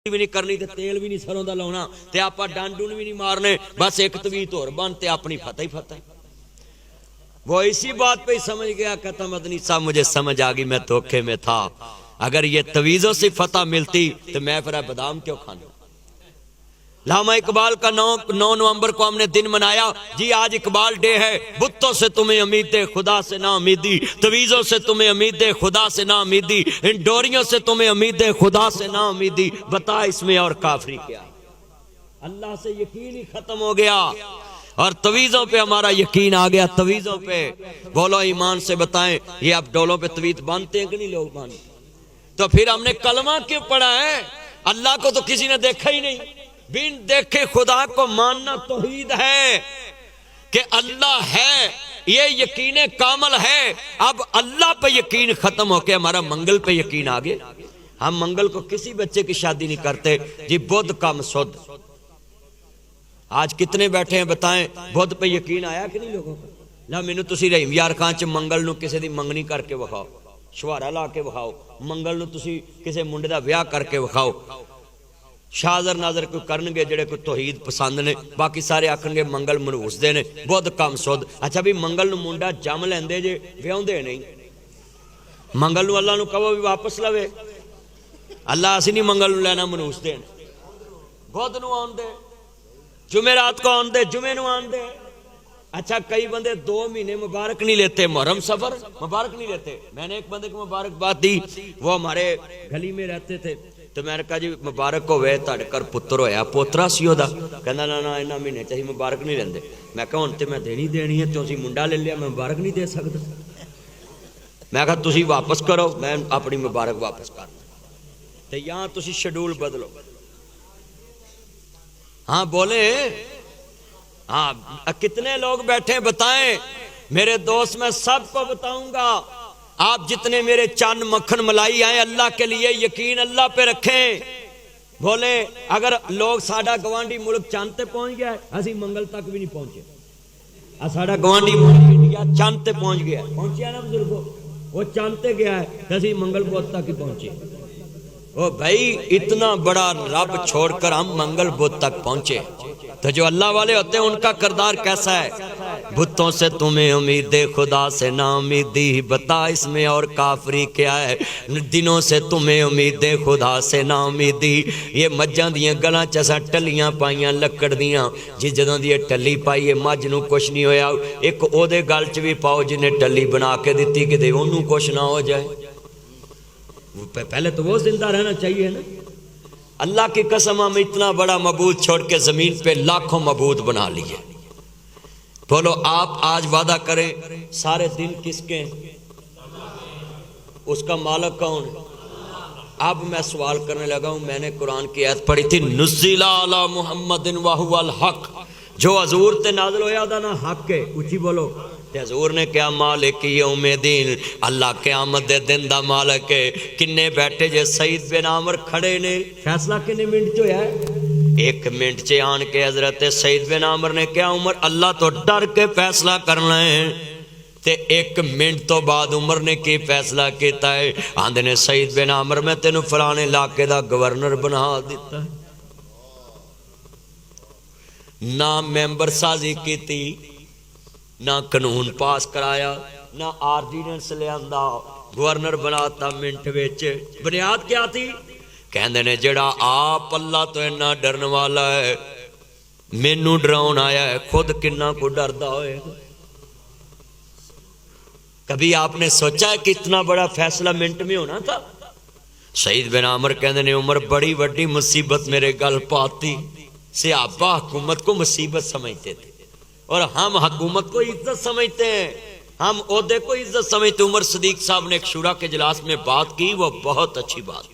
بھی نہیں کرنی تے تیل بھی نہیں سروں دا لاؤنا تے آپا ڈانڈون بھی نہیں مارنے، بس ایک تویت اور بنتے اپنی فتح ہی فتح۔ وہ اسی بات پہ ہی سمجھ گیا، کہتا مدنی صاحب مجھے سمجھ آگئی میں دھوکے میں تھا، اگر یہ تویزوں سے فتح ملتی تو میں پھر بادام کیوں کھانا۔ علامہ اقبال کا 9 نومبر کو ہم نے دن منایا جی، آج اقبال ڈے ہے۔ بتوں سے تمہیں امید خدا سے نا امیدی، تویزوں سے تمہیں امید خدا سے نا امیدی، ان ڈوریوں سے تمہیں امید خدا سے نا امیدی، بتا اس میں اور کافری کیا۔ اللہ سے یقین ہی ختم ہو گیا اور تویزوں پہ ہمارا یقین آ گیا۔ تویزوں پہ بولو ایمان سے بتائیں، یہ اب ڈولوں پہ تویز باندھتے ہیں کہ نہیں لوگ باندھتے؟ تو پھر ہم نے کلمہ کیوں پڑھا ہے؟ اللہ کو تو کسی نے دیکھا ہی نہیں، بن دیکھے خدا کو ماننا توحید ہے کہ اللہ ہے، یہ یقین کامل ہے۔ اب اللہ پہ یقین ختم ہو کے ہمارا منگل پہ یقین آگے۔ ہم منگل کو کسی بچے کی شادی نہیں کرتے جی، بدھ کا مسود۔ آج کتنے بیٹھے ہیں بتائیں، بدھ پہ یقین آیا کہ نہیں لوگوں کو؟ لا مینوں تسی رحیم یار خان چ منگل نو کسی دی منگنی کر کے وکھاؤ، شوہرا لا کے وکھاؤ، منگل نو تسی کسی منڈے دا بیاہ کر کے وکھاؤ۔ شاذر ناظر کوئی کرنگے جڑے کوئی توحید پسند نے، باقی سارے آکھنگے منگل منحوس دے نے، بدھ کم سود۔ اچھا بھی منگل نو منڈا جم لیندے جے، ویاؤں دے نہیں۔ منگل نو اللہ نو کہو بھی واپس لوے، اللہ اسی نہیں منگل نو لینا منحوس دے۔ بدھ نو آن دے، جمعرات کو آن دے، جمعے نو آن دے۔ اچھا کئی بندے 2 مہینے مبارک نہیں لیتے، محرم سفر مبارک نہیں لیتے۔ میں نے ایک بندے کو مبارک بات دی، وہ ہمارے گلی میں رہتے تھے، تو میں نے کہا جی مبارک ہوئے تاڑ کر پتر ہویا، پوترا سی دا، کہنا نا اینا مہینے چاہی مبارک نہیں لیندے۔ میں کہا ہن تے میں دینی ہے، تو اسی منڈا لے لیا، میں مبارک نہیں دے سکتا۔ میں کہا تسی واپس کرو، میں اپنی مبارک واپس کرنا، تے یہاں تسی شیڈول بدلو۔ ہاں بولے، ہاں کتنے لوگ بیٹھے بتائیں، میرے دوست میں سب کو بتاؤں گا، آپ جتنے میرے چاند مکھن ملائی آئیں اللہ کے لیے یقین اللہ پہ رکھیں۔ بولے اگر لوگ ساڑھا گوانڈی ملک چاند تے پہنچ گیا ہے، اسی منگل تک بھی نہیں پہنچے، ساڑھا گوانڈی ملک انڈیا چاند تے پہنچ گیا ہے، پہنچیا نا بزرگوں، وہ چاند تے گیا ہے، اسی منگل بدھ تک ہی پہنچے۔ او بھائی اتنا بڑا رب چھوڑ کر ہم منگل بدھ تک پہنچے، تو جو اللہ والے ہوتے ہیں ان کا کردار کیسا ہے؟ بتوں سے تمہیں امید خدا سے نا امیدی، بتا اس میں اور کافری کیا ہے۔ دنوں سے تمہیں امید خدا سے نا امیدی، یہ مجھاں دیاں گلاں چسا ٹلیاں پائیاں لکڑ دیاں، جی جدوں دی ٹلی پائی ہے مجھ نو کچھ نہیں ہویا، ایک او دے گل چ بھی پاؤ جنہیں ٹلی بنا کے دیتی کہ دے انہوں کچھ نہ ہو جائے۔ پہلے تو وہ زندہ رہنا چاہیے نا۔ اللہ کی قسم ہم اتنا بڑا معبود چھوڑ کے زمین پہ لاکھوں معبود بنا لیے۔ بولو آپ آج وعدہ کریں سارے دن کس کے ہیں؟ اس کا مالک کون ہے؟ اب میں سوال کرنے لگا ہوں، میں نے قرآن کی آیت پڑھی تھی، نزل علی محمد وہو الحق، جو حضور تے نازل ہویا دا نا حق ہے، اونچی بولو۔ تے حضور نے کیا مالک یوم دین، اللہ قیامت دے دن دا مالک ہے۔ کنے بیٹھے جے سعید بن عامر کھڑے نے، فیصلہ کنے منٹ جو ہے 1 منٹ چے آن کے حضرت سعید بن عامر نے کیا عمر اللہ تو ڈر کے فیصلہ کرنا ہے، تے 1 منٹ تو بعد عمر نے کی فیصلہ کیتا ہے، آندے نے سعید بن عامر میں تینوں فلانے علاقے دا گورنر بنا دیتا ہے۔ نہ ممبر سازی کیتی، نہ قانون پاس کرایا، نہ آرڈیننس لے آندا، گورنر بناتا منٹ وچ۔ بنیاد کیا تھی؟ کہندے نے جڑا آپ اللہ تو اتنا ڈرن والا ہے، مینوں ڈراؤن آیا ہے، خود کنا کو ڈردا ہوئے۔ کبھی آپ نے سوچا ہے کہ اتنا بڑا فیصلہ منٹ میں ہونا تھا؟ سعید بن عامر کہندے نے عمر بڑی وڈی مصیبت میرے گل پاتی۔ صحابہ حکومت کو مصیبت سمجھتے تھے اور ہم حکومت کو عزت سمجھتے ہیں، ہم عہدے کو عزت سمجھتے۔ عمر صدیق صاحب نے ایک شورا کے اجلاس میں بات کی، وہ بہت اچھی بات۔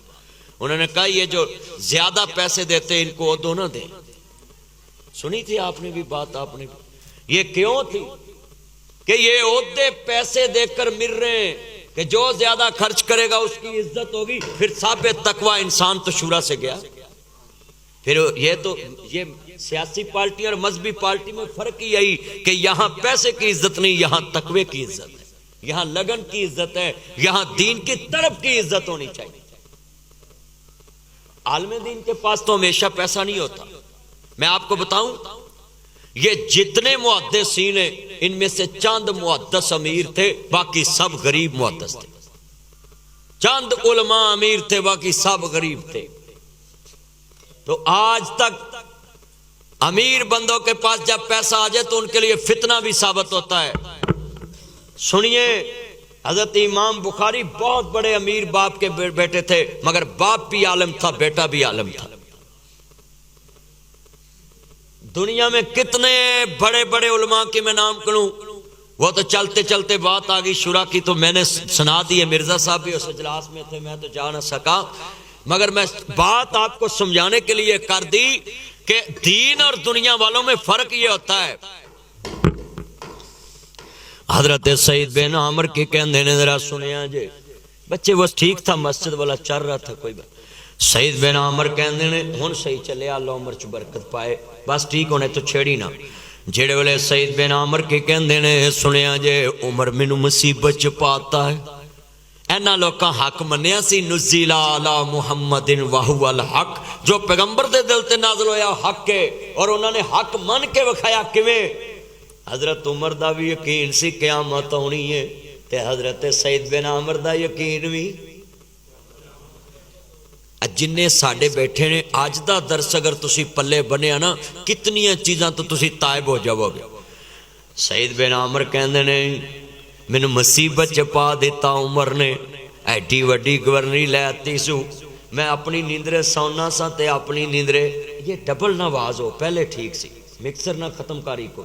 انہوں نے کہا یہ جو زیادہ پیسے دیتے ان کو عہدوں نہ دیں۔ سنی تھی آپ نے بھی بات، آپ نے بھی۔ یہ کیوں تھی کہ یہ عہدے پیسے دے کر مل رہے ہیں کہ جو زیادہ خرچ کرے گا اس کی عزت ہوگی۔ پھر صاحب تقوی انسان تو شورا سے گیا۔ پھر یہ سیاسی پارٹی اور مذہبی پارٹی میں فرق ہی یہی کہ یہاں پیسے کی عزت نہیں، یہاں تقوی کی عزت ہے، یہاں لگن کی عزت ہے، یہاں دین کی طرف کی عزت ہونی چاہیے۔ عالم دین کے پاس تو ہمیشہ پیسہ نہیں ہوتا. میں آپ کو بتاؤں یہ جتنے محدثین ہیں ان میں سے چند محدث امیر تھے، باقی سب غریب محدث تھے. چند علماء امیر تھے، باقی سب غریب تھے. تو آج تک امیر بندوں کے پاس جب پیسہ آ جائے تو ان کے لیے فتنہ بھی ثابت ہوتا ہے. سنیے، حضرت امام بخاری بہت بڑے امیر باپ کے بیٹے تھے، مگر باپ بھی عالم تھا، بیٹا بھی عالم تھا. دنیا میں کتنے بڑے بڑے علماء کے میں نام کروں، وہ تو چلتے چلتے بات آ گئی شورا کی تو میں نے سنا دی ہے. مرزا صاحب بھی اس اجلاس میں تھے، میں تو جا نہ سکا، مگر میں بات آپ کو سمجھانے کے لیے کر دی کہ دین اور دنیا والوں میں فرق یہ ہوتا ہے. حضرت سعید بن عامر کی کہندے نے ذرا سنیا جے، بچے وہ ٹھیک تھا، مسجد والا چل رہا تھا کوئی بات. سعید بن عامر کہندے نے ہن صحیح چلے، اللہ عمر چ برکت پائے، بس ٹھیک ہونے تو چھیڑی نہ. جڑے والے سعید بن عامر کی کہندے نے سنیا جے، عمر مینوں مصیبت چ پاتا ہے. اینا لوکاں حق منیا سی، نزل علی محمد وہو الحق، جو پیغمبر دے دل تے نازل ہویا حق ہے، اور انہوں نے حق من کے وکھایا کیویں. حضرت عمر دا بھی یقین سی قیامت ہونی ہے، تے حضرت سعید بن عامر دا یقین بھی. جننے ساڈے بیٹھے نے اج دا درس اگر تسی پلے بنیا نا، کتنی چیزاں تو تسی تائب ہو جاؤ گے. سعید بن عامر کہندے نے مینوں مصیبت چ پا دیتا عمر نے، ایڈی وڈی گورنری لے آتی سو، میں اپنی نیندرے سونا سا تے اپنی نیندرے یہ ڈبل نہ آواز ہو، پہلے ٹھیک سی، مکسر نہ ختم کاری کو.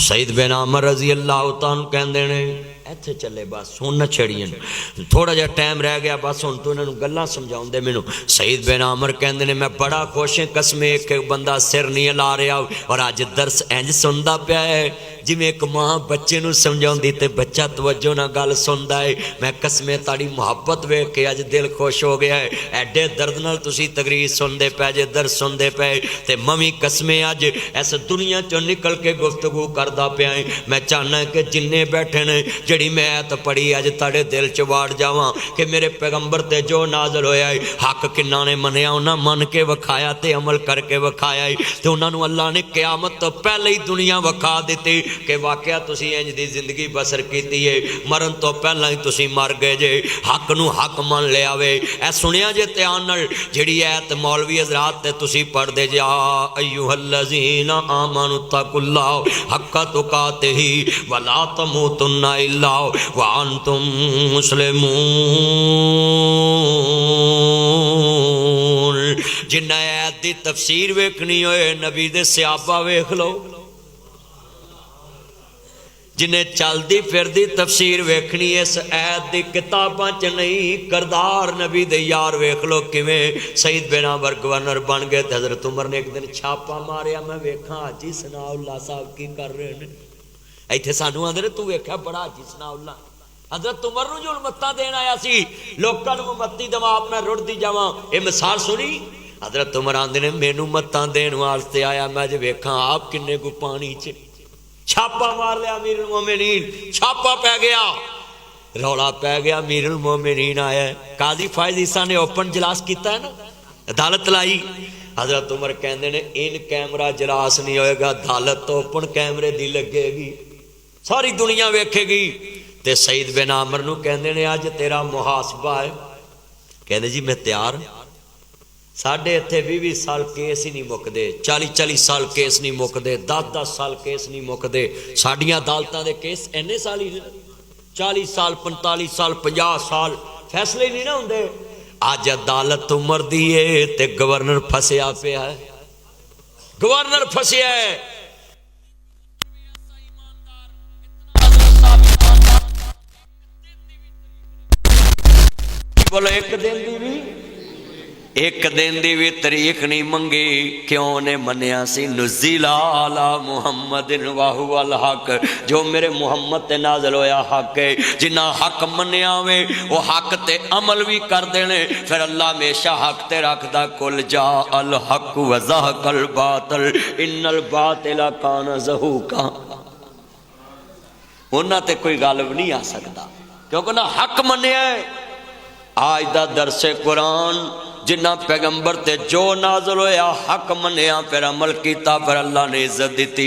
سعید بن عامر رضی اللہ تعالیٰ کہندے نے ایتھے چلے بس ہن نہ چھڑیاں، تھوڑا جا ٹائم رہ گیا بس ہن تو انہاں نوں گلاں سمجھاؤندے مینوں. سعید بن عامر کہندے نے میں بڑا خوش ہاں، قسم ایک بندہ سر نہیں ہلا رہا اور اج درس انج سندا پیا ہے جویں ایک ماں بچے نوں سمجھاؤندی تے بچہ توجہ نال گل سندا ہے. میں قسم تہاڈی محبت ویکھ کے اج دل خوش ہو گیا ہے. ایڈے درد نال تسی تقریر سندے پے جے، درس سندے پے تے ممی قسم اج اس دنیا چوں نکل کے گفتگو کردا پیا ہے. میں چاہنا کہ جننے بیٹھے نے جڑی میں ایت پڑھی اج تاڑے دل چ واڑ جاواں کہ میرے پیغمبر تے جو نازل ہویا ہے حق کناں نے منیا، انہاں من کے وکھایا تے عمل کر کے وکھایا ہے، تے انہاں نوں اللہ نے قیامت تو پہلے ہی دنیا وکھا دتی کہ واقعہ تسی انج دی زندگی بسر کیتی ہے، مرن تو پہلا ہی تسی مر گئے جے. حق نو حق من لیا وے. اے سنیا جے دھیان نال جڑی ایت مولوی حضرات تے تسی پڑھ دے جے، ایھا الذین آمنوا اتقوا اللہ حق تقاتہ ولا تموتن الا وانتم مسلمون. جنہ ایت دی تفسیر ویکھنی ہوئے نبی دے صحابہ ویکھ لو، جنہیں چلدی پھردی تفسیر ویکھنی اس ایت دی کتاباں چ نہیں، کردار نبی دے یار ویکھ لو کیویں. سعید بن عامر گورنر بن گئے تے حضرت عمر نے ایک دن چھاپا ماریا، میں ویکھاں حاجی ثناء اللہ صاحب کی کر رہے ہیں. ایتھے سانوں آندے تو ویکھیا بڑا حاجی ثناء اللہ. حضرت عمر نوں جو متاں دین آیا سی، لوکاں نوں متی دواں آپ میں رڑدی جاواں، اے مثال سنی. حضرت عمر آندے نے مینوں متاں دین واسطے آیا، میں جو ویکھاں آپ کنے کو پانی چ. چھاپا مار لیا امیر المومنین، چھاپا پہ گیا، رولا پہ گیا، امیر المومنین آیا ہے. قاضی فائز عیسیٰ نے اوپن جلاس کیتا ہے نا، عدالت لائی. حضرت عمر کہندے نے ان کیمرہ جلاس نہیں ہوئے گا، عدالت تو اوپن کیمرے دی لگے گی، ساری دنیا ویکھے گی. تے سعید بن عامر نو کہندے نے اج تیرا محاسبہ ہے. کہندے جی میں تیار. ساڑھے اتھے 20 سال کیس ہی نہیں مکدے، 40 سال کیس نہیں مکدے، 10 سال کیس نہیں مکدے. ساڑیاں عدالتاں دے کیس اینے سال ہی 40 سال 45 سال 50 سال فیصلے نہیں نہ ہوندے. اج عدالت عمر دی ہے تے گورنر پھسیا پیا ہے، گورنر پھسیا ہے. بولو ایک دن دی بھی تاریخ نہیں منگی، کیوں نے منیا سی نزل علی محمد وہو الحق، جو میرے محمد تے نازل ہویا حق ہے. جنہ حق منیا وے وہ حق تے عمل بھی کر دینے، پھر اللہ ہمیشہ حق تے رکھدا کل جاء الحق وزہق الباطل ان الباطل کان زہوقا. انہاں تے کوئی غالب نہیں آ سکتا کیونکہ نہ حق منیا ہے. آج دا درس قرآن جنہ پیغمبر تے جو نازل ہویا حق منیا پھر عمل کیتا پھر اللہ نے عزت دیتی۔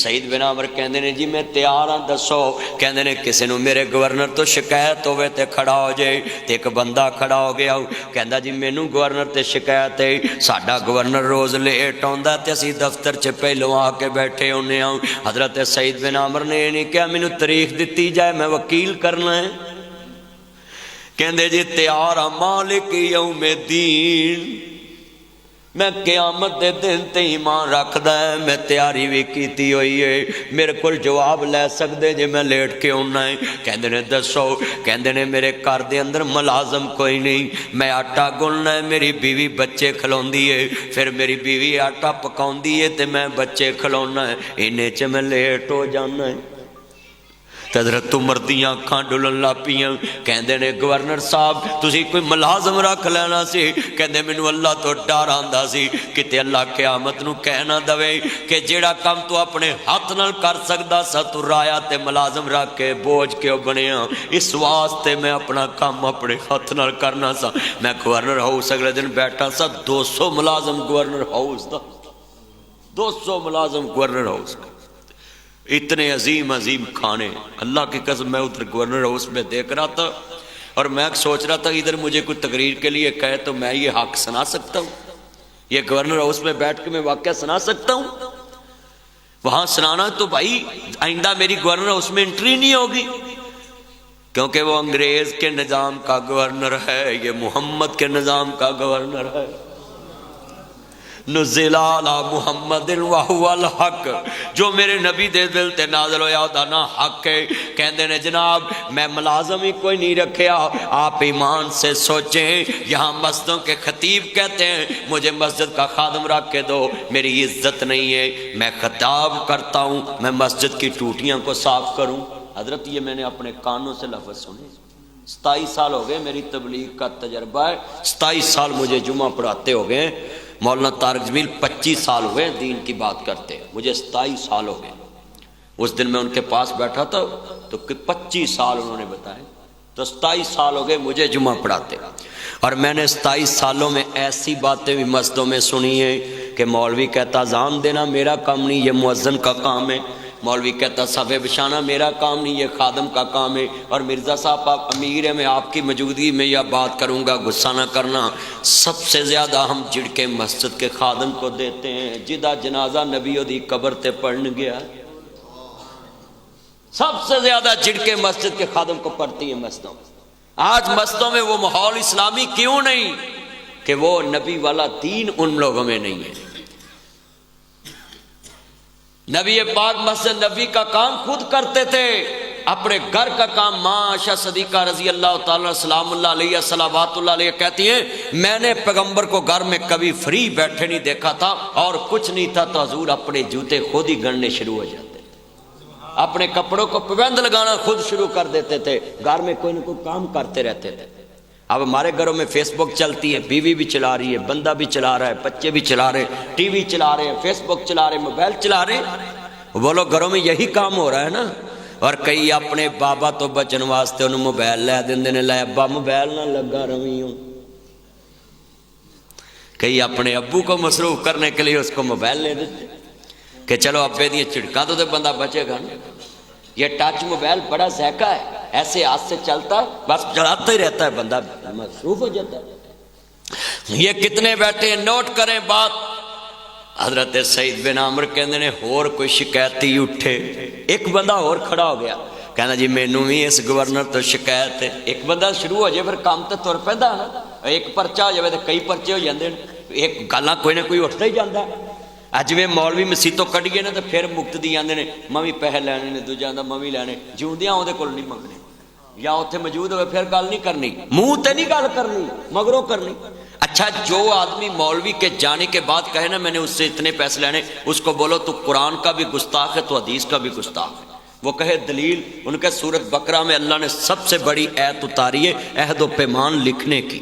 سعید بن عامر کہندے نے جی میں تیار ہاں دسو، کہندے نے کسے نو میرے گورنر تو شکایت ہوئے تے کھڑا ہو جائے، تے ایک بندہ کھڑا ہو گیا کہندا جی مینوں گورنر تے شکایت ہے، ساڈا گورنر روز لیٹ آندا تے اسی دفتر چ پہلو آ کے بیٹھے ہونے ہاں۔ حضرت سعید بن عامر نے یہ نہیں کہا مینوں تاریخ دتی جائے میں وکیل کرنا ہے، کہندے جی تیار ہاں مالک یوم الدین، میں قیامت دے دن تے ایمان رکھدا ہے، میں تیاری بھی کیتی ہوئی ہے، میرے کول جواب لے سکدے جے میں لیٹ کے ہونا ہے؟ کہندے نے دسو، کہندے نے میرے گھر دے اندر ملازم کوئی نہیں، میں آٹا گننا ہے، میری بیوی بچے کھلوندی ہے، پھر میری بیوی آٹا پکاوندی ہے تے میں بچے کھلونا ہے، انہیں چ میں لیٹ ہو جانا ہے۔ حضرت عمر دیاں اکھاں ڈلن لگ پیاں، کہندے نے گورنر صاحب تسی کوئی ملازم رکھ لینا سی، کہندے مینوں اللہ تو ڈر آندا سی کتے اللہ قیامت نو کہہ نہ دے کہ جیڑا کام تو اپنے ہاتھ نال کر سکدا سا تو رایا تے ملازم رکھ کے بوجھ کیوں بنیا، اس واسطے میں اپنا کام اپنے ہاتھ نال کرنا سا۔ میں گورنر ہاؤس اگلے دن بیٹھا سا، 200 ملازم گورنر ہاؤس دا، 200 ملازم گورنر ہاؤس کا، اتنے عظیم عظیم کھانے، اللہ کی قسم میں ادھر گورنر ہاؤس میں دیکھ رہا تھا اور میں سوچ رہا تھا ادھر مجھے کوئی تقریر کے لیے کہے تو میں یہ حق سنا سکتا ہوں، یہ گورنر ہاؤس میں بیٹھ کے میں واقعہ سنا سکتا ہوں، وہاں سنانا تو بھائی آئندہ میری گورنر ہاؤس میں انٹری نہیں ہوگی، کیونکہ وہ انگریز کے نظام کا گورنر ہے، یہ محمد کے نظام کا گورنر ہے۔ نزل علی محمد وہو الحق، جو میرے نبی دے دل تے نازل ہویا دا نا حق ہے۔ کہندے نے جناب میں ملازم ہی کوئی نہیں رکھیا، آپ ایمان سے سوچیں، یہاں مسجدوں کے خطیب کہتے ہیں مجھے مسجد کا خادم رکھ کے دو، میری عزت نہیں ہے، میں خطاب کرتا ہوں میں مسجد کی ٹوٹیاں کو صاف کروں۔ حضرت یہ میں نے اپنے کانوں سے لفظ سنے، 27 سال ہو گئے میری تبلیغ کا تجربہ ہے، 27 سال مجھے جمعہ پڑھاتے ہو گئے، مولانا طارق جمیل 25 سال ہوئے دین کی بات کرتے، مجھے 27 سال ہو گئے۔ اس دن میں ان کے پاس بیٹھا تھا تو 25 سال انہوں نے بتائے، تو 27 سال ہو گئے مجھے جمعہ پڑھاتے، اور میں نے 27 سالوں میں ایسی باتیں بھی مسجدوں میں سنی ہیں کہ مولوی کہتا اذان دینا میرا کام نہیں، یہ مؤذن کا کام ہے، مولوی کہتا صفے بچھانا میرا کام نہیں، یہ خادم کا کام ہے، اور مرزا صاحب آپ امیر ہیں، میں آپ کی موجودگی میں یہ بات کروں گا، غصہ نہ کرنا۔ سب سے زیادہ ہم جھڑکے مسجد کے خادم کو دیتے ہیں جدا جنازہ نبیوں دی قبر تے پڑھن گیا، سب سے زیادہ جھڑکے مسجد کے خادم کو پڑتی ہیں مسجدوں میں۔ آج مسجدوں میں وہ ماحول اسلامی کیوں نہیں کہ وہ نبی والا دین ان لوگوں میں نہیں ہے۔ نبی پاک مسجد نبی کا کام خود کرتے تھے، اپنے گھر کا کام۔ ماں عائشہ صدیقہ رضی اللہ تعالیٰ سلام اللہ علیہ صلوات اللہ علیہ کہتی ہیں میں نے پیغمبر کو گھر میں کبھی فری بیٹھے نہیں دیکھا تھا، اور کچھ نہیں تھا تو حضور اپنے جوتے خود ہی گننے شروع ہو جاتے تھے، اپنے کپڑوں کو پابند لگانا خود شروع کر دیتے تھے، گھر میں کوئی نہ کوئی کام کرتے رہتے تھے۔ اب ہمارے گھروں میں فیس بک چلتی ہے، بیوی بھی چلا رہی ہے، بندہ بھی چلا رہا ہے، بچے بھی چلا رہے ہیں، ٹی وی چلا رہے ہیں، فیس بک چلا رہے ہیں، موبائل چلا رہے ہیں، وہ لوگ گھروں میں یہی کام ہو رہا ہے نا۔ اور کئی اپنے بابا تو بچن واسطے انہوں موبائل لے دیندے نے، لے ابا موبائل نہ لگا روی ہوں۔ کئی اپنے ابو کو مصروف کرنے کے لیے اس کو موبائل لے دیتے کہ چلو ابے دی چھڑکاں تو بندہ بچے گا نا۔ یہ ٹچ موبائل بڑا ذائقہ ہے، ایسے ہاتھ سے چلتا ہے بس چلاتا ہی رہتا ہے، بندہ مصروف ہو جاتا ہے۔ یہ کتنے بیٹھے ہیں، نوٹ کریں بات۔ حضرت سعید بن عامر کہندے نے اور کوئی شکایتی اٹھے، ایک بندہ اور کھڑا ہو گیا، کہنا جی مینوں بھی اس گورنر تو شکایت ہے۔ ایک بندہ شروع ہو جائے پھر کام تو تر پیندا نا، ایک پرچہ ہو جائے تو کئی پرچے ہو جاندے، ایک گالاں کوئی نہ کوئی اٹھتا ہی جاندا ہے۔ اج میں مولوی مسیتوں کڈیے نا تو پھر مکت دی جاندے نے، میں بھی پیسے لینے نے، دوجا آندا میں بھی لینے، جیوندیاں اودے کول نہیں منگنے، یا اوتھے موجود ہوئے پھر گل نہیں کرنی، منہ تے نہیں گل کرنی، مگروں کرنی۔ اچھا جو آدمی مولوی کے جانے کے بعد کہے نا میں نے اس سے اتنے پیسے لینے، اس کو بولو تو قرآن کا بھی گستاخ ہے تو حدیث کا بھی گستاخ ہے۔ وہ کہے دلیل، ان کے سورۃ بقرہ میں اللہ نے سب سے بڑی ایت اتاری ہے عہد و پیمان لکھنے کی،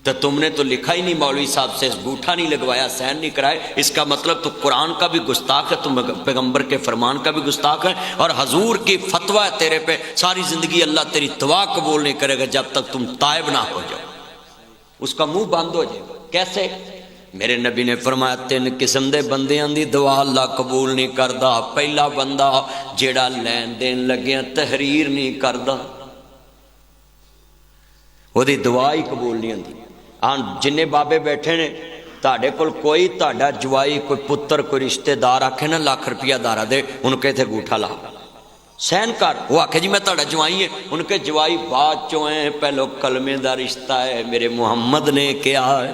تو تم نے تو لکھا ہی نہیں، مولوی صاحب سے بوٹھا نہیں لگوایا، سین نہیں کرائے، اس کا مطلب تو قرآن کا بھی گستاخ ہے، تم پیغمبر کے فرمان کا بھی گستاخ ہے، اور حضور کی فتویٰ ہے تیرے پہ، ساری زندگی اللہ تیری دعا قبول نہیں کرے گا جب تک تم تائب نہ ہو جاؤ۔ اس کا منہ بند ہو جائے گا۔ کیسے؟ میرے نبی نے فرمایا 3 قسم دے بندیاں دی دعا اللہ قبول نہیں کردا۔ پہلا بندہ جیڑا لین دین لگیا تحریر نہیں کردا، وہ دی دعا ہی قبول نہیں ہوندی۔ ہاں جننے بابے بیٹھے نے تہاڈے کول کوئی تہاڈا جوائی کوئی پتر کوئی رشتہ دار آکھے نا لاکھ روپیہ دارا دے، ان کے تھے گوٹھا لا سین کر، وہ آکھے جی میں تہاڈا جوائی ہے، ان کے جوائی بعد چوں ہیں، پہلو کلمے دا رشتہ ہے، میرے محمد نے کیا ہے۔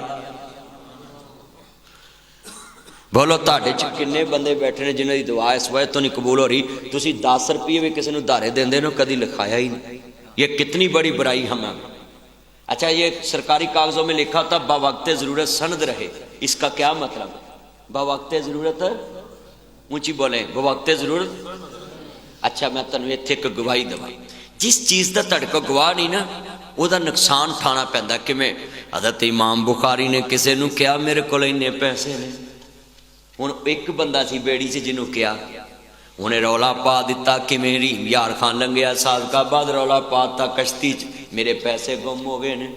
بولو تہاڈے چ کنے بندے بیٹھے نے جنہاں دی دعا اس وجہ تو نہیں قبول ہو رہی؟ تسی 10 روپیے بھی کسی نو دھارے دیندے نو کدی لکھایا ہی نہیں۔ یہ کتنی بڑی برائی ہمیں۔ اچھا یہ سرکاری کاغذوں میں لکھا تھا باوقت ضرورت سند رہے، اس کا کیا مطلب؟ باوقت ضرورت اونچی بولیں، باوقت ضرورت۔ اچھا میں تنوع ایتھے ایک گواہی دوا، جس چیز دا تہاڈے کو گواہ نہیں نا وہ دا نقصان اٹھانا پیندا۔ کیویں؟ حضرت امام بخاری نے کسے نو کیا میرے کول اتنے پیسے نے، ہن ایک بندہ سی بیڑی سے جنوں کیا، انہیں رولا پا دیتا کہ میری یار خان لنگیا سال کا بعد رولا پاتا کشتی چ میرے پیسے گم ہو گئے نے۔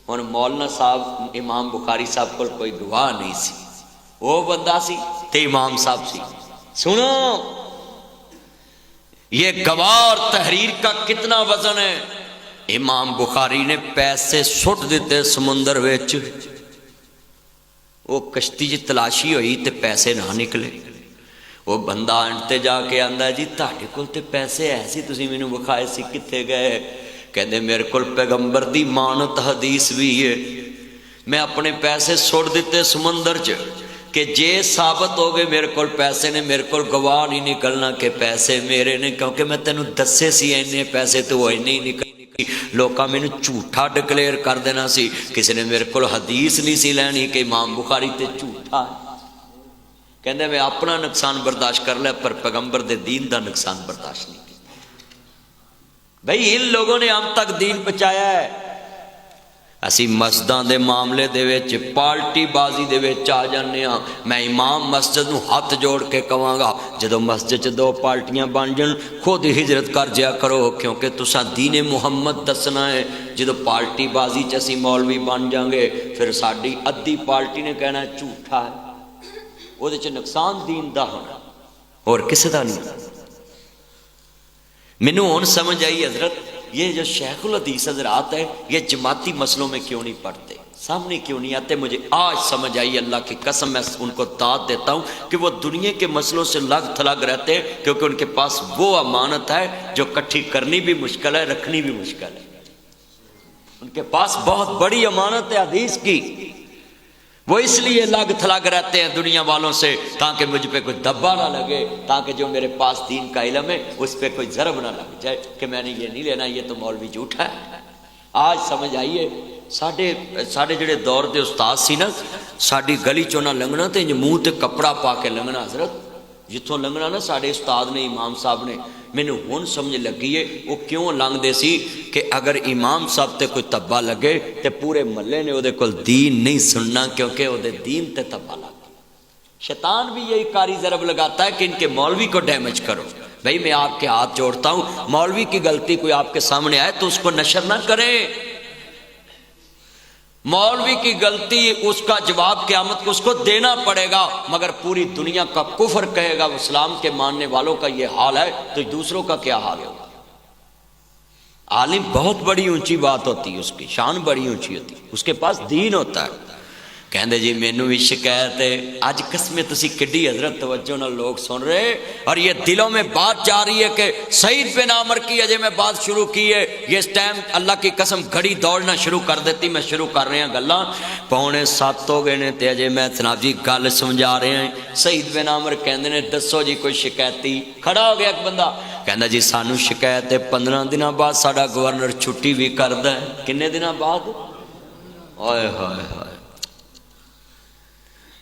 ہن مولانا صاحب امام بخاری صاحب کو کوئی گواہ نہیں سی، وہ بندہ سی تے امام صاحب سی۔ سنو یہ گواہ اور تحریر کا کتنا وزن ہے۔ امام بخاری نے پیسے سٹ دیتے سمندر وچ، وہ کشتی جی تلاشی ہوئی تے پیسے نہ نکلے۔ وہ بندہ انٹتے جا کے آندا جی تہاڈے کول تے پیسے ایسی تسی مینوں وکھائے سی کتے گئے؟ کہندے میرے کول پیغمبر دی مانت حدیث بھی ہے، میں اپنے پیسے سٹ دیتے سمندر چ کہ جے ثابت ہو گئے میرے کول پیسے نے، میرے کول گواہ نہیں نکلنا کہ پیسے میرے نے، کیونکہ میں تینوں دسے سی اینے پیسے تو وہ اینے ہی نکل لوکاں میں جھوٹا ڈکلیئر کر دینا سی۔ کسی نے میرے کو حدیث نہیں سی لینی کہ امام بخاری تے جھوٹا ہے۔ کہندے میں اپنا نقصان برداشت کر لیا پر پیغمبر دے دین دا نقصان برداشت نہیں کیا۔ بھئی ان لوگوں نے ہم تک دین پہنچایا ہے۔ اسی مسجداں دے معاملے دے وچ پارٹی بازی دے وچ آ جانے ہاں۔ میں امام مسجد نو ہاتھ جوڑ کے کہاں گا جدو مسجد 2 پارٹیاں بن جن خود ہجرت کر جیا کرو، کیونکہ تساں دین محمد دسنا ہے۔ جدو پارٹی بازی چ اسی مولوی بن جاؤں گے پھر ساڈی ادھی پارٹی نے کہنا جھوٹا ہے، وہ نقصان دین دا ہونا اور کسی دا نہیں۔ مینوں ہن سمجھ آئی حضرت یہ جو شیخ الحدیث حضرات ہے یہ جماعتی مسئلوں میں کیوں نہیں پڑھتے، سامنے کیوں نہیں آتے؟ مجھے آج سمجھ آئی، اللہ کی قسم میں ان کو داد دیتا ہوں کہ وہ دنیا کے مسئلوں سے لگ تھلگ رہتے ہیں، کیونکہ ان کے پاس وہ امانت ہے جو کٹھی کرنی بھی مشکل ہے، رکھنی بھی مشکل ہے۔ ان کے پاس بہت بڑی امانت ہے حدیث کی، وہ اس لیے لگ تھلگ رہتے ہیں دنیا والوں سے تاکہ مجھ پہ کوئی دبا نہ لگے، تاکہ جو میرے پاس دین کا علم ہے اس پہ کوئی ضرب نہ لگ جائے کہ میں نے یہ نہیں لینا، یہ تو مولوی جھوٹا ہے۔ آج سمجھ آئیے ساڑھے جڑے دور دے استاد سی نا، ساڑھی گلی چوں نہ لنگنا تے منہ تے کپڑا پا کے لنگنا، حضرت جتوں لنگنا نا ساڑھے استاد نے امام صاحب نے، مینوں ہن سمجھ لگی ہے وہ کیوں لنگ دے سی کہ اگر امام صاحب تے کوئی تبا لگے تے پورے محلے نے دے کول دین نہیں سننا، کیونکہ وہ دے دین تے تبا لگ گیا۔ شیطان بھی یہی کاری ضرب لگاتا ہے کہ ان کے مولوی کو ڈیمیج کرو۔ بھائی میں آپ کے ہاتھ جوڑتا ہوں، مولوی کی غلطی کوئی آپ کے سامنے آئے تو اس کو نشر نہ کریں۔ مولوی کی غلطی اس کا جواب قیامت کو اس کو دینا پڑے گا، مگر پوری دنیا کا کفر کہے گا اسلام کے ماننے والوں کا یہ حال ہے تو دوسروں کا کیا حال ہوگا؟ عالم بہت بڑی اونچی بات ہوتی ہے، اس کی شان بڑی اونچی ہوتی ہے، اس کے پاس دین ہوتا ہے۔ کہندے جی مینوں بھی شکایت ہے، آج قسمیں تسی کڈی حضرت توجہ نہ لوگ سن رہے، اور یہ دلوں میں بات جا رہی ہے کہ سعید بن عامر کی اجے میں بات شروع کی ہے، یہ اس ٹائم اللہ کی قسم گھڑی دوڑنا شروع کر دیتی، میں شروع کر رہے ہیں گلاں 6:45 ہو گئے نے تے اجے میں جناب جی گل سمجھا رہے ہیں۔ سعید بن عامر کہندے نے دسو جی کوئی شکایتی؟ کھڑا ہو گیا ایک بندہ کہندا جی سانو شکایت ہے 15 دنوں بعد ساڈا گورنر چھٹی بھی کردا ہے۔ کنے دنوں بعد؟ اوئے ہوئے ہوئے۔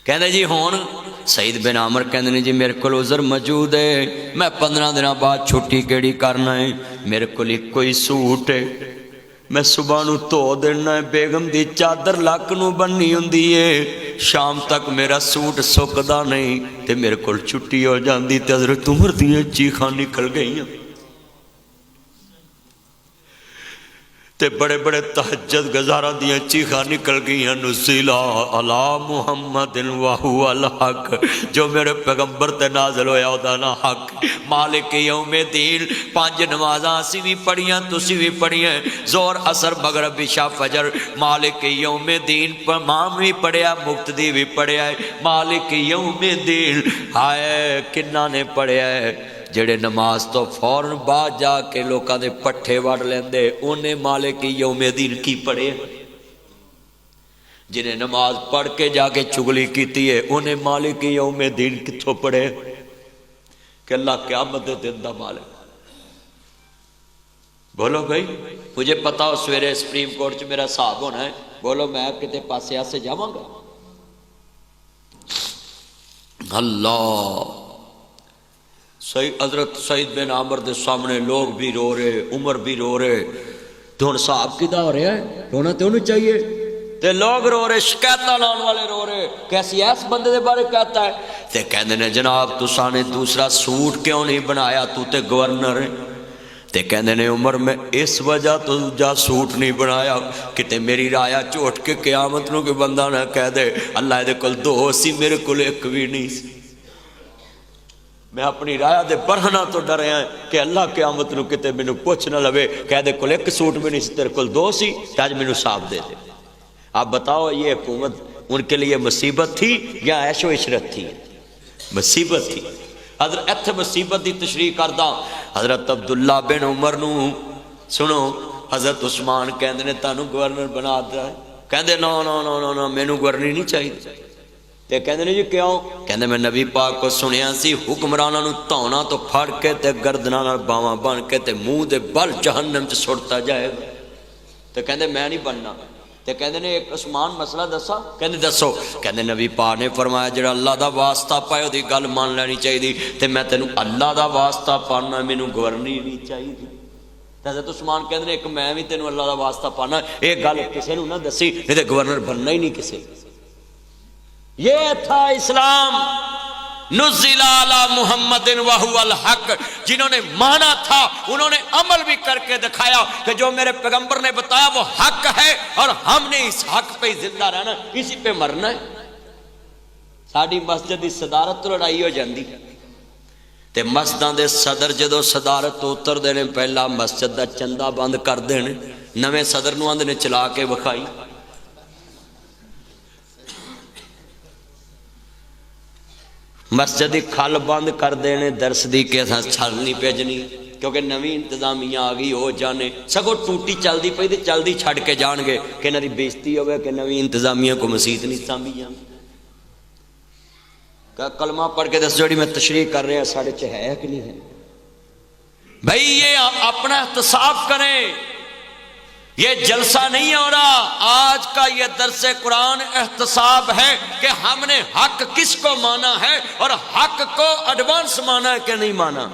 کہندے جی ہون سعید بن عامر کہندے نے جی میرے کو عذر موجود ہے، میں 15 دنوں بعد چھٹی کیڑی کرنا ہے، میرے کو کوئی سوٹ ہے، میں صبح نو دھو دینا ہے، بیگم دی چادر لک نو بننی ہوندی ہے، شام تک میرا سوٹ سکدا نہیں تے میرے کو چھٹی ہو جاندی تے حضرت عمر دیاں چیخاں نکل گئیاں۔ تے بڑے بڑے تہجد گزاراں دیاں چیخاں نکل گئیاں نزل علی محمد وہو الحق، جو میرے پیغمبر تے نازل ہویا او دا نا حق مالک یوم الدین۔ 5 نمازاں اسی بھی پڑھیاں تسی بھی پڑھیاں، ظہر عصر مغرب عشاء فجر، مالک یوم الدین امام بھی پڑھیا مقتدی بھی پڑھیا ہے مالک یوم الدین۔ ہائے کنہ نے پڑھیا ہے جڑے نماز تو فوراً بعد جا کے لوکاں دے پٹھے وڑ لیندے، انہیں مالک یوم الدین کی پڑھے؟ جنہیں نماز پڑھ کے جا کے چگلی کیتی ہے انہیں مالک یوم الدین کتھوں پڑھے؟ کہ اللہ قیامت دے دن دا مالک۔ بولو بھائی، مجھے پتا ہو سویرے سپریم کورٹ چ میرا صاحب ہونا ہے، بولو میں کتے پاسے سے جاواں گا؟ اللہ حضرت سعید بن عامر دے سامنے لوگ بھی رو رہے، عمر بھی رو رہے، تو ہن صاحب کدا ہو رہا ہے؟ رونا تو انہوں چاہیے، تے لوگ رو رہے، شکایتاں لان والے رو رہے، کیسی ایس بندے دے بارے کہتا ہے؟ تے کہندے نے جناب تساں نے دوسرا سوٹ کیوں نہیں بنایا، تو تے گورنر ہے؟ تے کہندے نے عمر میں اس وجہ تو جا سوٹ نہیں بنایا کہ میری رایا چوٹ کے قیامت نو کہ بندہ نہ کہہ دے اللہ دے کول 2 سی میرے کول 1 بھی نہیں سی۔ میں اپنی رایا دے برہنا تو ڈریا ہے کہ اللہ قیامت نو کتے مینوں پوچھ نہ لوے کہہ دے کول 1 سوٹ بھی نہیں سی تیرے کول 2 سی تے اج مینوں صاحب دے دے۔ آپ بتاؤ یہ حکومت ان کے لیے مصیبت تھی یا عیش و عشرت تھی؟ مصیبت تھی۔ حضرت ایتھے مصیبت دی تشریح کردہ حضرت عبداللہ بن عمر نو سنو، حضرت عثمان کہندے نے تانوں گورنر بنا دیا ہے، کہندے نا نا نا نا نا مینوں گورنر نہیں چاہیے، تے کہندے نے جی کیوں؟ کہندے میں نبی پاک کو سنیا سی حکمراناں نو تونا تو پھڑ کے تے گردناں نال باواں بن کے تے منہ دے بل جہنم چ سٹتا جائے گا، تے کہندے میں نہیں بننا، تے کہندے نے ایک عثمان مسئلہ دسا، کہندے دسو، کہندے نبی پاک نے فرمایا جڑا اللہ دا واسطہ پائے او دی گل مان لینی چاہیے، تے میں تینوں اللہ دا واسطہ پانا مینوں گورنری نہیں چاہیے۔ حضرت عثمان کہندے نے ایک میں بھی تینوں اللہ دا واسطہ پانا، ایک گل کسے نوں نہ دسی نہیں تے گورنر بننا ہی نہیں کسے۔ یہ تھا اسلام، نزل علی محمد وہو الحق، جنہوں نے مانا تھا انہوں نے عمل بھی کر کے دکھایا کہ جو میرے پیغمبر نے بتایا وہ حق ہے اور ہم نے اس حق پہ زندہ رہنا، اسی پہ مرنا ہے۔ ساڑی مسجد کی صدارت تو لڑائی ہو جاندی تے مسجداں دے صدر جدو صدارت تو اتر دینے پہلا مسجد دا چندہ بند کر دینے، نویں صدر نو آندے نے چلا کے بکھائی، مسجد کھل بند کر دینے، درس دی کے ساتھ چھل نہیں بھیجنی کیونکہ نویں انتظامیہ آ گئی ہو جانے، سگو ٹوٹی چل دی پئی تے چل دی چھڑ کے جان گے کہ انہاں دی بےزتی ہوئے کہ نویں انتظامیہ کو مسیت نہیں سانبھی جان۔ کلمہ پڑھ کے دس جوڑی میں تشریح کر رہے ہیں ساڑھے چھ ہے کہ نہیں ہے؟ بھائی یہ اپنا احتساب کریں، یہ جلسہ نہیں ہو رہا، آج کا یہ درس قرآن احتساب ہے کہ ہم نے حق کس کو مانا ہے اور حق کو ایڈوانس مانا ہے کہ نہیں مانا۔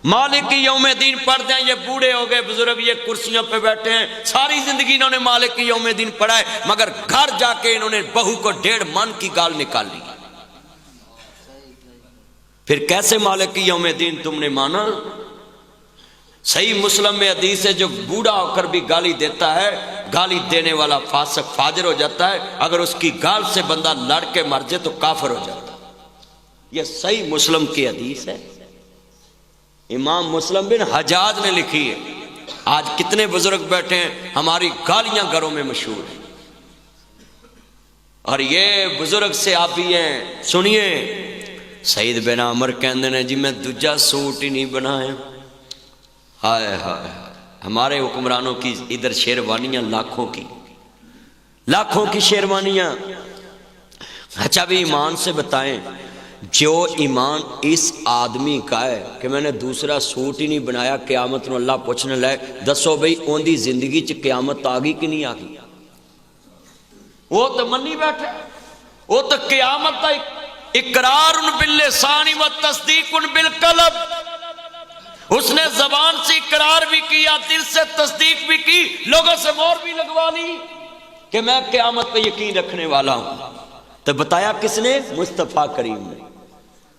مالک یوم الدین پڑھتے ہیں، یہ بوڑھے ہو گئے بزرگ، یہ کرسیوں پہ بیٹھے ہیں، ساری زندگی انہوں نے مالک یوم الدین پڑھا ہے، مگر گھر جا کے انہوں نے بہو کو 1.5 من کی گال نکال لی۔ پھر کیسے مالک یوم الدین تم نے مانا؟ صحیح مسلم میں حدیث ہے جو بوڑھا ہو کر بھی گالی دیتا ہے، گالی دینے والا فاسق فاجر ہو جاتا ہے، اگر اس کی گال سے بندہ لڑ کے مر جائے تو کافر ہو جاتا ہے۔ یہ صحیح مسلم کی حدیث ہے، امام مسلم بن حجاج نے لکھی ہے۔ آج کتنے بزرگ بیٹھے ہیں ہماری گالیاں گھروں میں مشہور ہیں، اور یہ بزرگ سے آپ بھی ہیں۔ سنیے سعید بن عامر کہندے نے جی میں دوجا سوٹ ہی نہیں بنایا، ہائے ہائے، ہمارے حکمرانوں کی ادھر شیروانیاں لاکھوں کی شیروانیاں۔ اچھا بھی ایمان سے بتائیں، جو ایمان اس آدمی کا ہے کہ میں نے دوسرا سوٹ ہی نہیں بنایا، قیامت نو اللہ پوچھنے لائے دسو بھئی اون دی زندگی چ قیامت آگئی کہ نہیں آگئی؟ وہ تو منی بیٹھے، وہ تو قیامت تا اقرار باللسان و تصدیق بالقلب، اس نے زبان سے اقرار بھی کیا، دل سے تصدیق بھی کی، لوگوں سے مور بھی لگوا لی کہ میں قیامت پہ یقین رکھنے والا ہوں۔ تو بتایا کس نے؟ مصطفیٰ کریم نے۔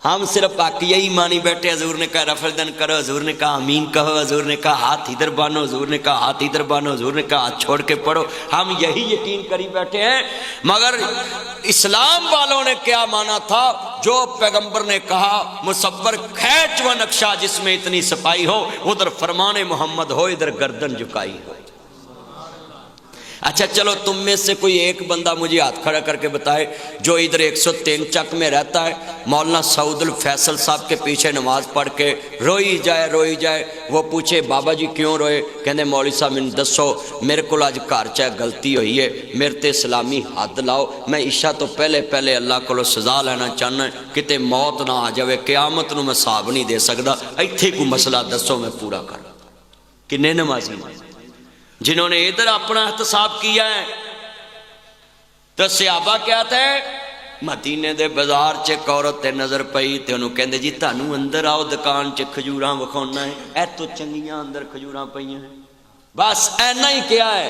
ہم صرف آقیہ ہی مانی بیٹھے، حضور نے کہا رفردن کرو، حضور نے کہا امین کہو، حضور نے کہا ہاتھ ادھر بانو، حضور نے کہا ہاتھ ادھر بانو، حضور نے کہا ہاتھ چھوڑ کے پڑھو، ہم یہی یقین کری بیٹھے ہیں۔ مگر اسلام والوں نے کیا مانا تھا؟ جو پیغمبر نے کہا مصور کھینچ و نقشہ جس میں اتنی صفائی ہو، ادھر فرمان محمد ہو، ادھر گردن جھکائی ہو۔ اچھا چلو تم میں سے کوئی ایک بندہ مجھے ہاتھ کھڑا کر کے بتائے جو ادھر 103 چک میں رہتا ہے، مولانا سعود الفیصل صاحب کے پیچھے نماز پڑھ کے روئی جائے، وہ پوچھے بابا جی کیوں روئے؟ کہندے مولوی صاحب میں دسو میرے کو آج گھر چاہے غلطی ہوئی ہے، میرے تے اسلامی حد لاؤ، میں عشاء تو پہلے اللہ کو سزا لینا چاہنا ہے، کتے موت نہ آ جاوے، قیامت نو میں حساب نہیں دے سکتا، ایتھے کوئی مسئلہ دسو میں پورا کر۔ کنے نمازی جنہوں نے ادھر اپنا احتساب کیا ہے؟ تو صحابہ کیا تھے؟ مدینے دے بازار چ ایک عورت تے نظر پئی تے انہوں کہندے جی تانوں اندر آؤ دکان چ کھجوراں وکھاؤنا ہے، اے تو چنگیاں اندر کھجوراں پئیاں ہیں، بس اینا ہی کیا ہے۔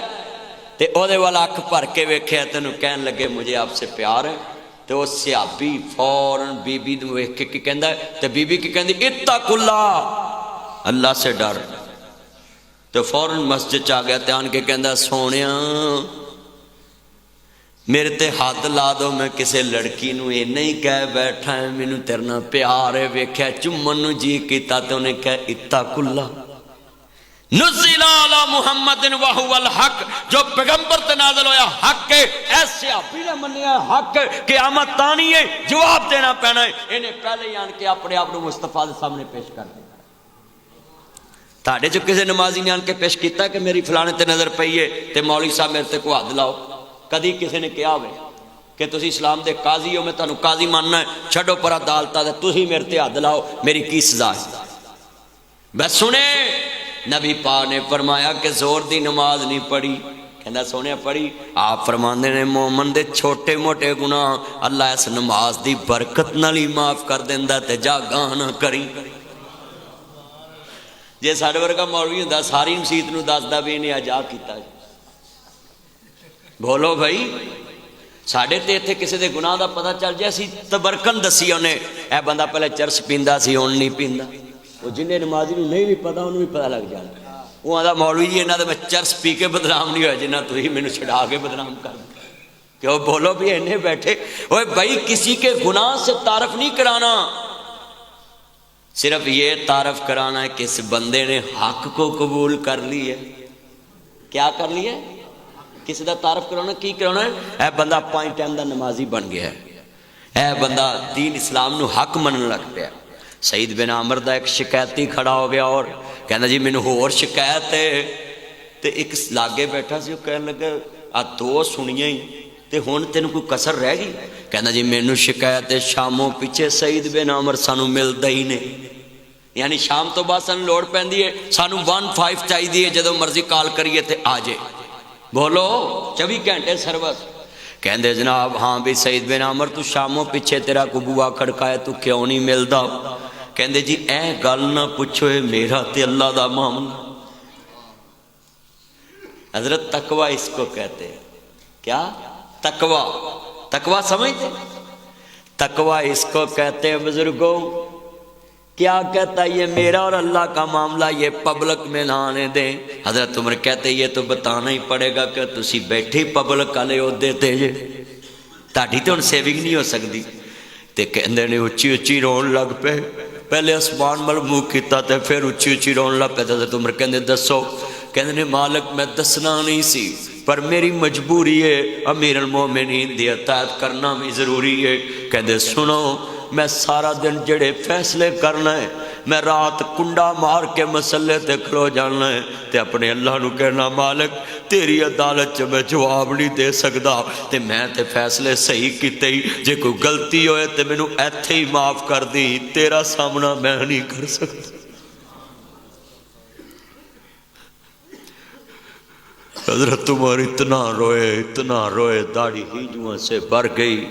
تے او دے والا اکھ بھر کے ویکھیا تے انہوں کہن لگے مجھے آپ سے پیار ہے۔ تے وہ صحابی فوراً بی بی نوں ویکھ کے کہندا ہے، تے بی بی کی کہندی اتق اللہ، اللہ سے ڈر۔ تو فوراً مسجد چاہ گیا تے آن کے کہندا سونیاں میرے تے ہاتھ لا دو، میں کسے لڑکی نو یہ نہیں کہہ بیٹھا ہے مینوں تیرے نال پیار ہے، ویکھیا چومن نو جی کیتا تے انہیں کہا اتق اللہ نزل علی محمد وہو الحق، جو پیغمبر تے نازل ہویا حق ہے، ایسے آپی نے منیا حق ہے، قیامت آنی ہے، جواب دینا پینا ہے، انہیں پہلے ہی آن کے اپنے آپ کو مصطفیٰ دے سامنے پیش کر دیا۔ تاڑے جو کسی نمازی نے آن کے پیش کیتا کہ میری فلانے تے نظر پئی ہے تے مولوی صاحب میرے تے کو حد لاؤ؟ کدی کسی نے کیا ہوئے کہ تسی اسلام دے قاضی ہو، میں تانوں قاضی ماننا ہے، چھڑو پر عدالتہ دے تسی میرے تے حد لاؤ، میری کی سزا ہے؟ بس سنے نبی پاک نے فرمایا کہ زور دی نماز نہیں پڑھی، کہندا سونے پڑھی، آپ فرماندے نے مومن دے چھوٹے موٹے گناہ اللہ اس نماز دی برکت نال ہی معاف کر دیندا تے جا گاہ نہ کری۔ جے ساڈے ورگا مولوی ہوندا ساری مسیت نو دسدا بھی نہیں اجا کیتا جی، بولو بھائی ساڈے تے ایتھے کسی دے گناہ دا پتہ چل جائے سی تبرکن دسی انہیں اے بندہ پہلے چرس پیندا سی ہن نہیں پیندا، وہ جن نمازی نو نہیں بھی پتا انہوں بھی پتہ لگ جانا، وہ آدھا مولوی جی انہاں تے میں چرس پی کے بدنام نہیں ہویا جنہ تسی مینوں چھڑا کے بدنام کر دیں، کہ وہ بولو بھی انہیں بیٹھے اوے بھائی کسی کے گناہ سے تعارف نہیں کرانا، صرف یہ تعارف کرانا ہے کہ اس بندے نے حق کو قبول کر لی ہے۔ کیا کر لی ہے؟ کسی دا تعارف کرانا کی کرانا ہے؟ اے بندہ 5 ٹائم دا نمازی بن گیا ہے، اے بندہ دین اسلام نو حق منن لگ پیا۔ سعید بن عامر دا ایک شکایتی کھڑا ہو گیا اور کہنا جی مینوں ہور شکایت ہے، تے ایک لاگے بیٹھا سی وہ کہنے لگا آ 2 سنیاں ہی تے ہن تینوں کوئی کسر رہ گئی؟ کہنا جی مینوں شکایت ہے شاموں پیچھے سعید بن عامر سانوں ملدا ہی نہیں، یعنی شام تو بعد سانوں لوڑ پیندی ہے، سانوں 1-5 چاہیے جدوں مرضی کال کریے تے آ جائے، بولو 24 گھنٹے سروس۔ کہندے جناب ہاں بھی سعید بن عامر تو شاموں پیچھے تیرا کو بوا کھڑکائے تو کیوں نہیں ملدا؟ کہندے جی اے گل نہ پوچھو اے میرا تے اللہ دا معاملہ۔ حضرت تقوی اس کو کہتے ہیں، کیا؟ تقوی، تقوی سمجھتے؟ تقوی اس کو کہتے ہیں بزرگوں۔ کیا کہتا ہے؟ یہ میرا اور اللہ کا معاملہ یہ پبلک میں نہ آنے دیں۔ حضرت عمر کہتے یہ تو بتانا ہی پڑے گا کہ تسی بیٹھے پبلک والے عہدے تے جے، تہاڈی تے ہن سیونگ نہیں ہو سکتی۔ تے کہندے نے اچھی اچھی رون لگ پے، پہلے آسمان مل منہ کیتا تے پھر اچھی اچھی رون لگ پے۔ حضرت عمر کہندے دسو؟ کہندے نے مالک میں دسنا نہیں سی پر میری مجبوری ہے، امیر المومنین دی اطاعت کرنا بھی ضروری ہے۔ کہندے سنو میں سارا دن جڑے فیصلے کرنا ہے، میں رات کنڈا مار کے مسئلے تے کھلو جانا ہے تے اپنے اللہ نو کہنا مالک تیری عدالت چ میں جواب نہیں دے سکدا تے میں تے فیصلے صحیح کیتے ہی، جے کوئی غلطی ہوئے تے مینوں ایتھے ہی معاف کر دی، تیرا سامنا میں نہیں کر سکتا۔ حضرت عمر اتنا روئے داڑھی ہیجوؤں سے بھر گئی۔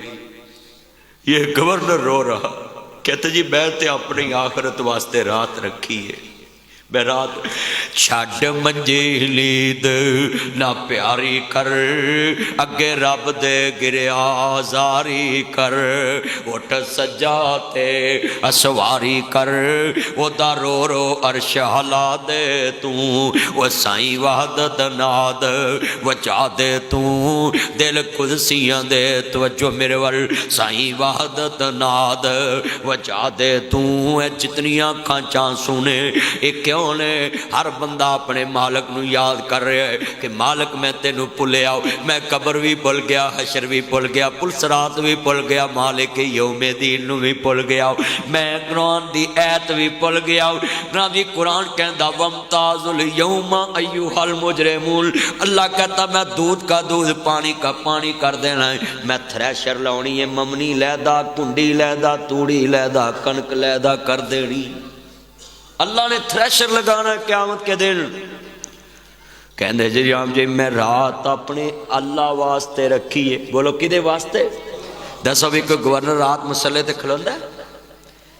یہ گورنر رو رہا، کہتے جی میں تے اپنی آخرت واسطے رات رکھی ہے، میں رات چھڈ منجی لید نہ پیاری کر اگے رب دے گریا زاری کر اٹھ سجا تے اسواری کر او دا رو رو عرش ہلا دے تو او سائیں وحدت ناد وجا دے تو دل قدسیاں دے توجہ میرے ول سائیں وحدت ناد وجا دے تو اے جتنیاں کھانچاں سنے اے کیوں نے ہر بندہ اپنے مالک نو یاد کر رہے ہے کہ مالک میں تینو پلے آؤ میں قبر بھی پل گیا حشر بھی پل گیا پلسرات بھی پل گیا مالک یوم دین نو بھی پل گیا میں قرآن دی ایت بھی پل گیا قرآن دی قرآن کہندا وامتاز الیوم ایھا المجرمون اللہ کہتا میں دودھ کا دودھ پانی کا پانی کر دینا ہے میں تھریشر لاؤنی ہے ممنی لیدا کنڈی لیدا توڑی لیدا کنک لیدا کر دینی اللہ نے تھریشر لگانا ہے قیامت کے دن کہندے جی رام جی میں رات اپنے اللہ واسطے رکھی ہے بولو کدے واسطے دسو بھی کوئی گورنر رات مسلح تے کھلوندا ہے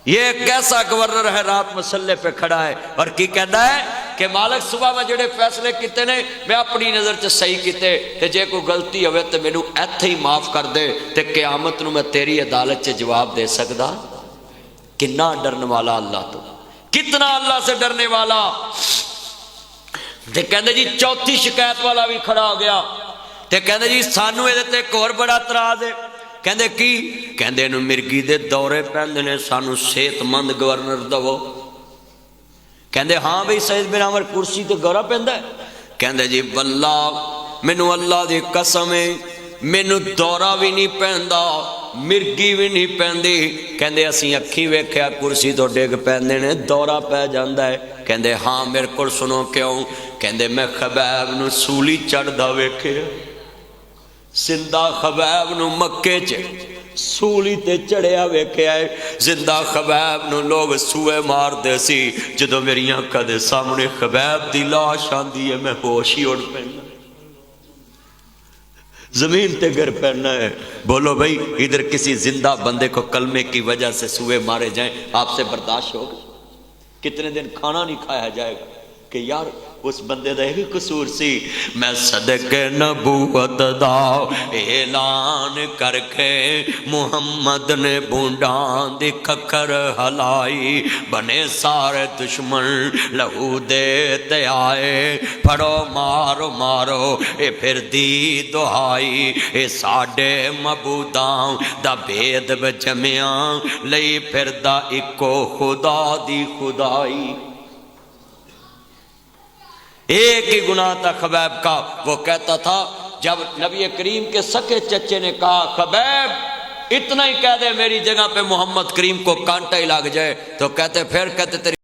یہ کیسا گورنر ہے رات مسلح پہ کھڑا ہے اور کی کہندا ہے کہ مالک صبح میں جڑے فیصلے کیتے نے میں اپنی نظر چ صحیح کیتے تے جے کوئی غلطی ہوئے تے مینوں ایتھے ہی معاف کر دے تے قیامت نو میں تیری عدالت چ جواب دے سکدا کنا ڈرن والا اللہ تو کتنا اللہ سے ڈرنے والا تے کہندے جی چوتھی شکایت والا بھی کھڑا ہو گیا تے کہندے جی سانو اے تے ایک اور بڑا اعتراض ہے کہندے کی کہندے نو مرگی دے دورے پیندے نے سانو صحت مند گورنر دو کہندے ہاں بھئی سید بن عمر کرسی تے گورا پیندا ہے کہندے جی واللہ مینوں اللہ دی قسم ہے مینوں دورہ بھی نہیں پیندا مرگی بھی نہیں پیندی کہندے اسی اکھی ویکھیا کرسی تو ڈگ پیندے نے دورہ پہ جاندا ہے کہندے ہاں میرے کول سنو کیوں کہندے میں خبیب نو سولی چڑھدا ویکھیا زندہ خبیب نو مکے چ سولی تے چڑھیا ویکھیا ہے زندہ خبیب نو لوگ سوئے مار دے سی جدوں میری آنکھاں دے سامنے خبیب دی لاش آندی ہے میں ہوش ہی اڑ پیندا زمین تے گر پڑنا ہے بولو بھائی ادھر کسی زندہ بندے کو کلمے کی وجہ سے سوئے مارے جائیں آپ سے برداشت ہوگا کتنے دن کھانا نہیں کھایا جائے گا کہ یار اس بندے دا ہی قصور سی میں صدق نبوت دا اعلان کر کے محمد نے بونڈان دی ککر ہلائی بنے سارے دشمن لہو دیتے آئے پھڑو مارو مارو اے پھر دی دہائی اے ساڑے مبوداں دا بید بجمیاں لئی پھر دا اکو خدا دی خدائی ایک ہی گناہ تھا خبیب کا وہ کہتا تھا جب نبی کریم کے سکے چچے نے کہا خبیب اتنا ہی کہہ دے میری جگہ پہ محمد کریم کو کانٹا ہی لگ جائے تو کہتے پھر کہتے تیری